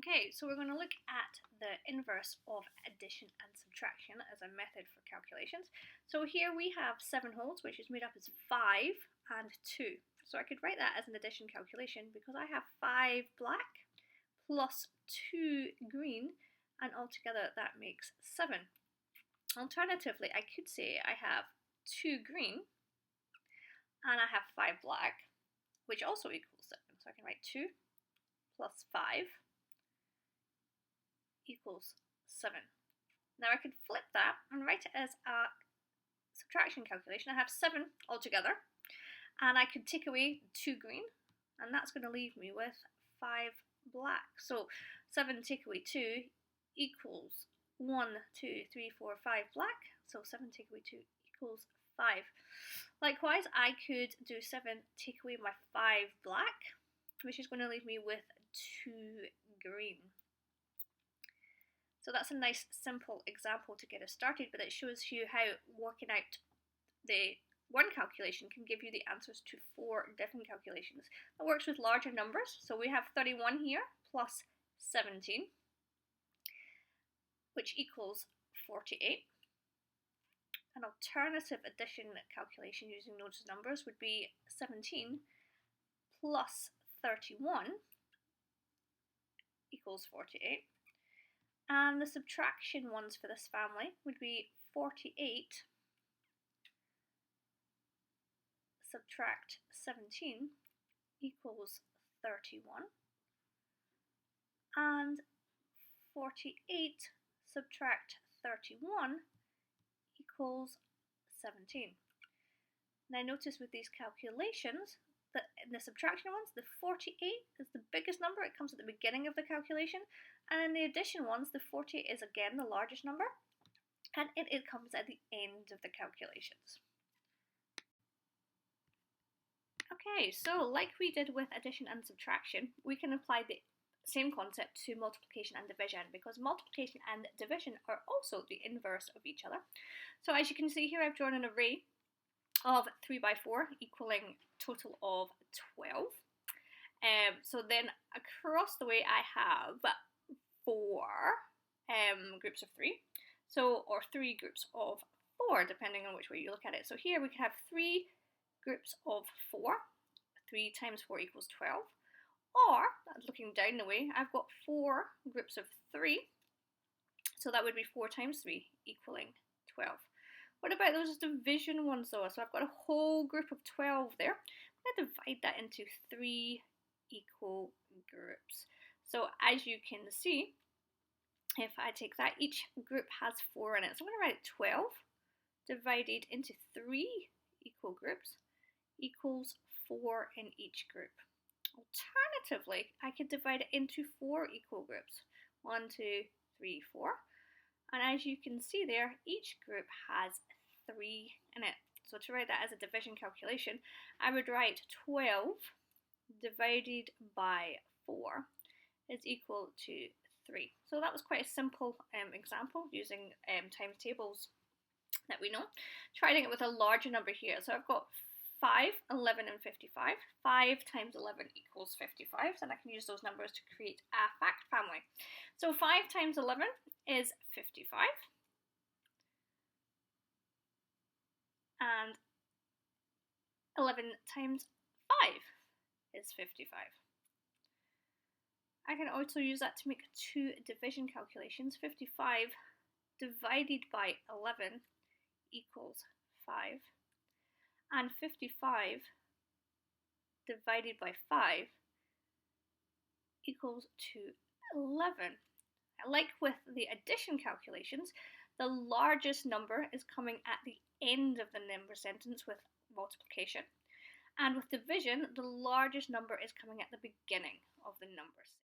Okay, so we're going to look at the inverse of addition and subtraction as a method for calculations. So here we have 7 wholes, which is made up as 5 and 2. So I could write that as an addition calculation because I have 5 black plus 2 green, and altogether that makes 7. Alternatively, I could say I have 2 green and I have 5 black, which also equals 7. So I can write 2 plus 5 equals 7. Now I could flip that and write it as a subtraction calculation. I have 7 altogether, and I could take away 2 green, and that's going to leave me with 5 black. So 7 take away 2 equals 1, 2, 3, 4, 5 black. So 7 take away 2 equals 5. Likewise, I could do 7 take away my 5 black, which is going to leave me with 2 green. So that's a nice simple example to get us started, but it shows you how working out the one calculation can give you the answers to 4 different calculations. It works with larger numbers, so we have 31 here plus 17, which equals 48. An alternative addition calculation using those numbers would be 17 plus 31 equals 48. And the subtraction ones for this family would be 48 subtract 17 equals 31, and 48 subtract 31 equals 17. Now notice with these calculations that in the subtraction ones, the 48 is the biggest number. It comes at the beginning of the calculation. And in the addition ones, the 48 is again the largest number, and it comes at the end of the calculations. Okay, so like we did with addition and subtraction, we can apply the same concept to multiplication and division, because multiplication and division are also the inverse of each other. So as you can see here, I've drawn an array of 3 by 4 equaling total of 12. So then across the way I have 4 groups of 3, or 3 groups of 4, depending on which way you look at it. So here we can have 3 groups of 4. 3 times 4 equals 12. Or, looking down the way, I've got 4 groups of 3. So that would be 4 times 3 equaling 12. What about those division ones though? So I've got a whole group of 12 there. I'm going to divide that into 3 equal groups. So as you can see, if I take that, each group has 4 in it. So I'm going to write 12 divided into 3 equal groups equals 4 in each group. Alternatively, I could divide it into 4 equal groups. 1, 2, 3, 4. And as you can see there, each group has 3 in it. So to write that as a division calculation, I would write 12 divided by 4 is equal to 3. So that was quite a simple example using times tables that we know. Trying it with a larger number here. So I've got 5, 11, and 55. 5 times 11 equals 55, and I can use those numbers to create a fact family. So 5 times 11 is 55, and 11 times 5 is 55. I can also use that to make 2 division calculations. 55 divided by 11 equals 5. And 55 divided by 5 equals to 11. Like with the addition calculations, the largest number is coming at the end of the number sentence with multiplication. And with division, the largest number is coming at the beginning of the number sentence.